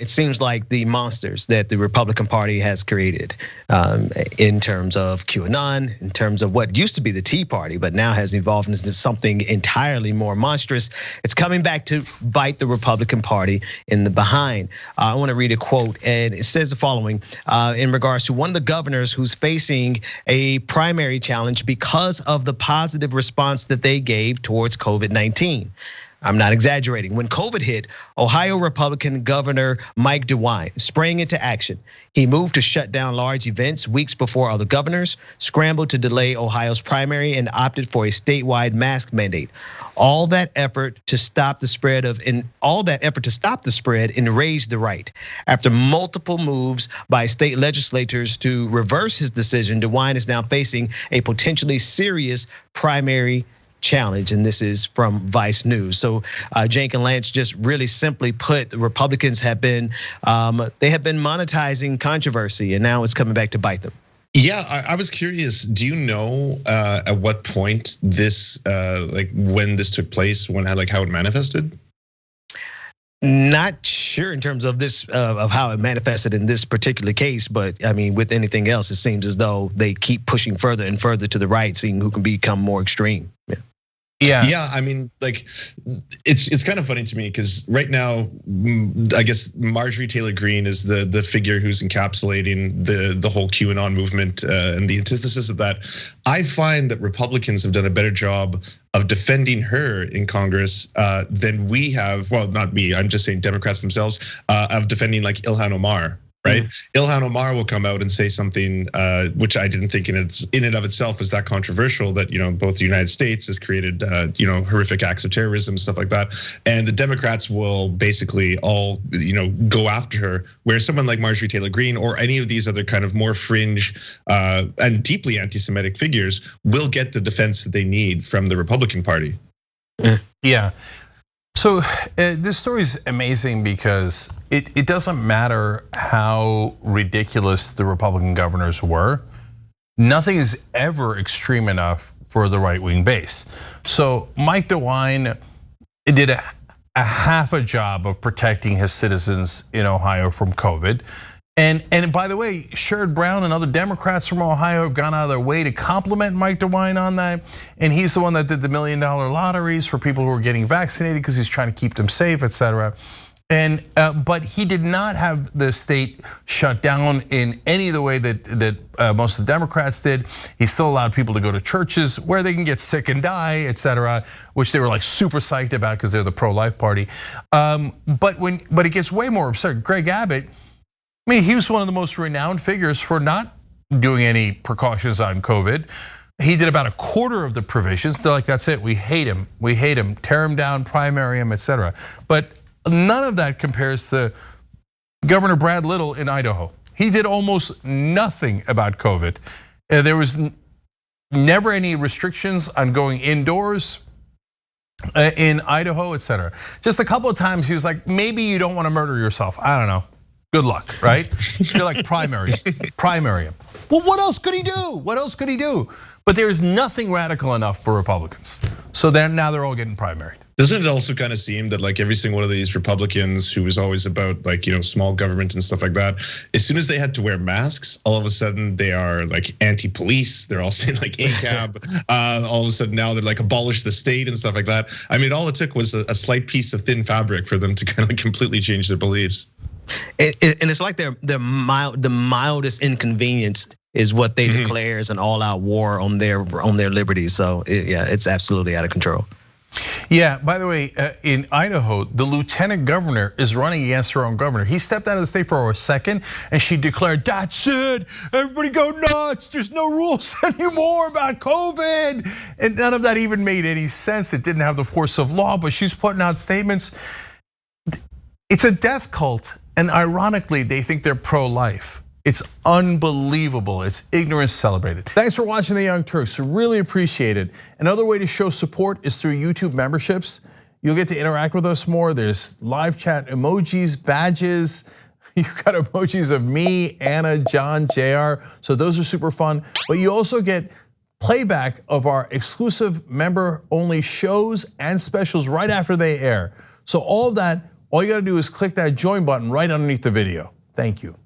it seems like the monsters that the Republican Party has created in terms of QAnon, in terms of what used to be the Tea Party, but now has evolved into something entirely more monstrous. It's coming back to bite the Republican Party in the behind. I want to read a quote, and it says the following in regards to one of the governors who's facing a primary challenge because of the positive response that they gave towards COVID-19. I'm not exaggerating. When COVID hit, Ohio Republican Governor Mike DeWine sprang into action. He moved to shut down large events weeks before other governors, scrambled to delay Ohio's primary, and opted for a statewide mask mandate. All that effort to stop the spread enraged the right. After multiple moves by state legislators to reverse his decision, DeWine is now facing a potentially serious primary challenge, and this is from Vice News. So Cenk and Lance, just really simply put, the Republicans have been monetizing controversy, and now it's coming back to bite them. Yeah, I was curious. Do you know at what point this, like when this took place, how it manifested? Not sure in terms of this, of how it manifested in this particular case, but I mean, with anything else, it seems as though they keep pushing further and further to the right, seeing who can become more extreme. Yeah, I mean, like it's kind of funny to me because right now, I guess Marjorie Taylor Greene is the figure who's encapsulating the whole QAnon movement and the antithesis of that. I find that Republicans have done a better job of defending her in Congress than we have. Well, not me. I'm just saying Democrats themselves of defending like Ilhan Omar. Right, Ilhan Omar will come out and say something which I didn't think in and of itself was that controversial. That both the United States has created horrific acts of terrorism, stuff like that, and the Democrats will basically all go after her. Where someone like Marjorie Taylor Greene or any of these other kind of more fringe and deeply anti-Semitic figures will get the defense that they need from the Republican Party. Yeah. So this story is amazing because it doesn't matter how ridiculous the Republican governors were. Nothing is ever extreme enough for the right-wing base. So Mike DeWine did a half a job of protecting his citizens in Ohio from COVID. And by the way, Sherrod Brown and other Democrats from Ohio have gone out of their way to compliment Mike DeWine on that. And he's the one that did the $1 million lotteries for people who are getting vaccinated because he's trying to keep them safe, et cetera. And but he did not have the state shut down in any of the way that most of the Democrats did. He still allowed people to go to churches where they can get sick and die, et cetera, which they were like super psyched about because they're the pro-life party. But it gets way more absurd. Greg Abbott, I mean, he was one of the most renowned figures for not doing any precautions on COVID. He did about a quarter of the provisions. They're like, that's it, we hate him, tear him down, primary him, et cetera. But none of that compares to Governor Brad Little in Idaho. He did almost nothing about COVID. There was never any restrictions on going indoors in Idaho, et cetera. Just a couple of times he was like, maybe you don't want to murder yourself. I don't know. Good luck, right? You're like primary him. Well, what else could he do? But there's nothing radical enough for Republicans. So then now they're all getting primaried. Doesn't it also kind of seem that like every single one of these Republicans who was always about like small government and stuff like that, as soon as they had to wear masks, all of a sudden they are like anti-police. They're all saying like ACAB. All of a sudden now they're like abolish the state and stuff like that. I mean, all it took was a slight piece of thin fabric for them to kind of completely change their beliefs. And it's like the mildest inconvenience is what they declare as an all-out war on their liberties. So yeah, it's absolutely out of control. Yeah, by the way, in Idaho, the lieutenant governor is running against her own governor. He stepped out of the state for a second and she declared, that's it, everybody go nuts. There's no rules anymore about COVID. And none of that even made any sense. It didn't have the force of law, but she's putting out statements. It's a death cult. And ironically, they think they're pro-life. It's unbelievable. It's ignorance celebrated. Thanks for watching The Young Turks. Really appreciate it. Another way to show support is through YouTube memberships. You'll get to interact with us more. There's live chat emojis, badges. You've got emojis of me, Anna, John, JR. So those are super fun. But you also get playback of our exclusive member-only shows and specials right after they air. So all of that all you gotta do is click that join button right underneath the video. Thank you.